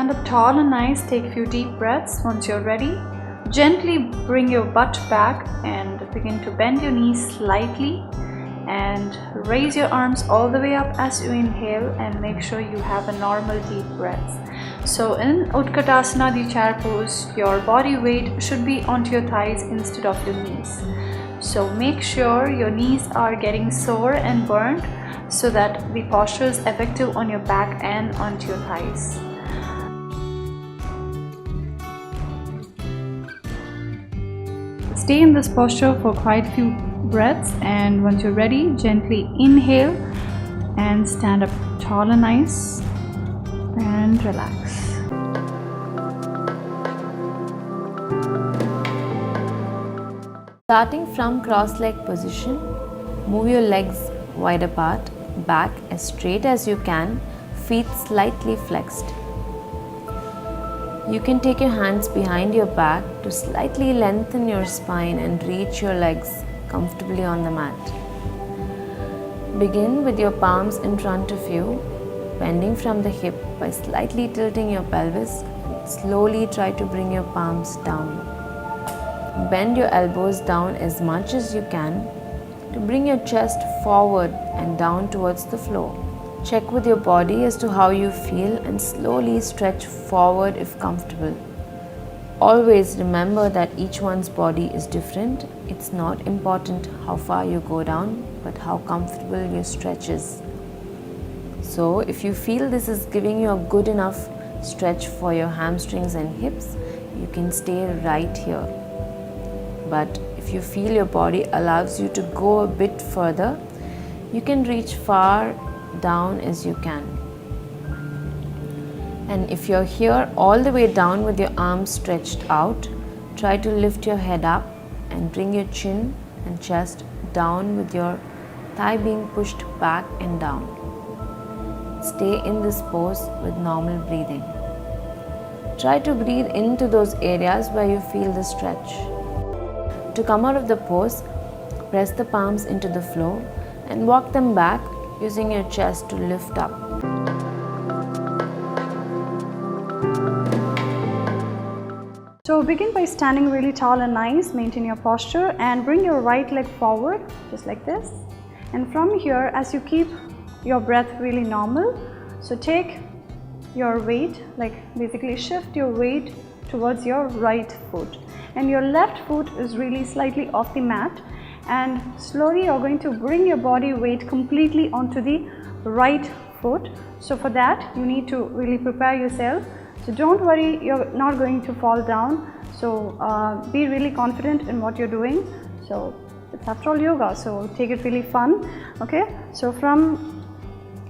stand up tall and nice, take a few deep breaths. Once you're ready, gently bring your butt back and begin to bend your knees slightly and raise your arms all the way up as you inhale, and make sure you have a normal deep breath. So in Utkatasana, the chair pose, your body weight should be onto your thighs instead of your knees. So make sure your knees are getting sore and burned so that the posture is effective on your back and onto your thighs. Stay in this posture for quite a few breaths, and once you're ready, gently inhale and stand up tall and nice and relax. Starting from cross-leg position, move your legs wide apart, back as straight as you can, feet slightly flexed. You can take your hands behind your back to slightly lengthen your spine and reach your legs comfortably on the mat. Begin with your palms in front of you, bending from the hip by slightly tilting your pelvis. Slowly try to bring your palms down. Bend your elbows down as much as you can to bring your chest forward and down towards the floor. Check with your body as to how you feel and slowly stretch forward if comfortable. Always remember that each one's body is different. It's not important how far you go down, but how comfortable your stretch is. So if you feel this is giving you a good enough stretch for your hamstrings and hips, you can stay right here. But if you feel your body allows you to go a bit further, you can reach far down as you can. And if you're here all the way down with your arms stretched out, try to lift your head up and bring your chin and chest down with your thigh being pushed back and down. Stay in this pose with normal breathing. Try to breathe into those areas where you feel the stretch. To come out of the pose, press the palms into the floor and walk them back using your chest to lift up. So begin by standing really tall and nice, maintain your posture and bring your right leg forward just like this. And from here, as you keep your breath really normal, so take your weight, like basically shift your weight towards your right foot, and your left foot is really slightly off the mat, and slowly you're going to bring your body weight completely onto the right foot. So for that you need to really prepare yourself. So don't worry, you're not going to fall down. So be really confident in what you're doing. So it's after all yoga, so take it really fun. Okay, so from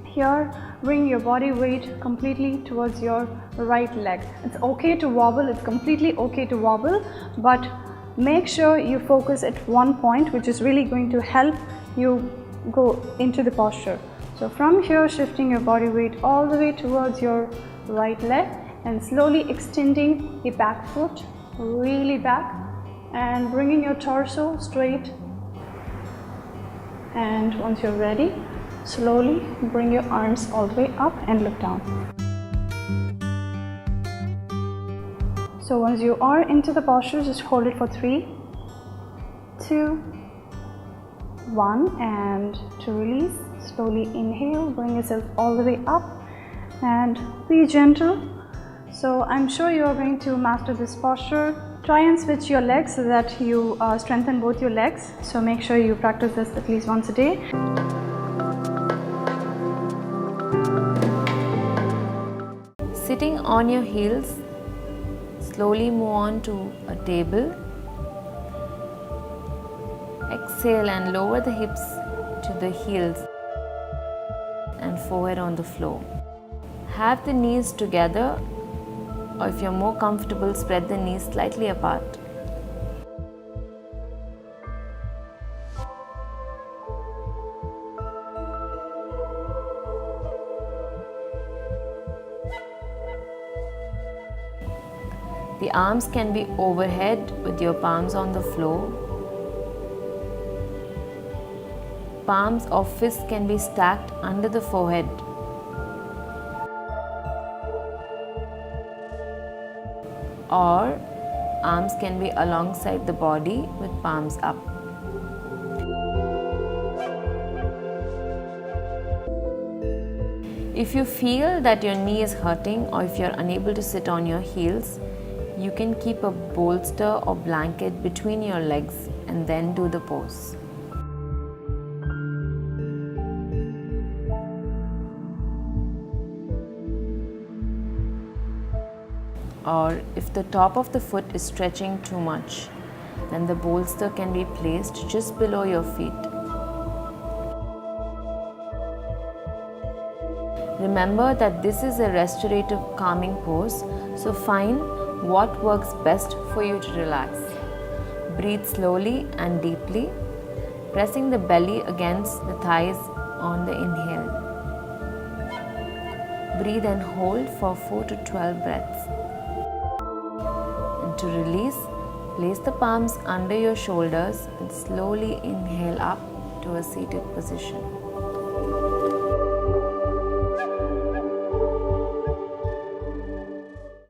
here, bring your body weight completely towards your right leg. It's okay to wobble, it's completely okay to wobble, but make sure you focus at one point, which is really going to help you go into the posture. So from here, shifting your body weight all the way towards your right leg and slowly extending the back foot really back and bringing your torso straight. And once you're ready, slowly bring your arms all the way up and look down. So once you are into the posture, just hold it for 3, 2, 1, and to release, slowly inhale, bring yourself all the way up and be gentle. So I'm sure you are going to master this posture. Try and switch your legs so that you strengthen both your legs. So make sure you practice this at least once a day. Sitting on your heels, slowly move on to a table. Exhale and lower the hips to the heels and forehead on the floor. Have the knees together, or if you're more comfortable, spread the knees slightly apart. The arms can be overhead with your palms on the floor. Palms or fists can be stacked under the forehead. or arms can be alongside the body with palms up. If you feel that your knee is hurting or if you're unable to sit on your heels, you can keep a bolster or blanket between your legs and then do the pose. Or if the top of the foot is stretching too much, then the bolster can be placed just below your feet. Remember that this is a restorative calming pose, so find what works best for you to relax. Breathe slowly and deeply, pressing the belly against the thighs on the inhale. Breathe and hold for 4 to 12 breaths. And to release, place the palms under your shoulders and slowly inhale up to a seated position.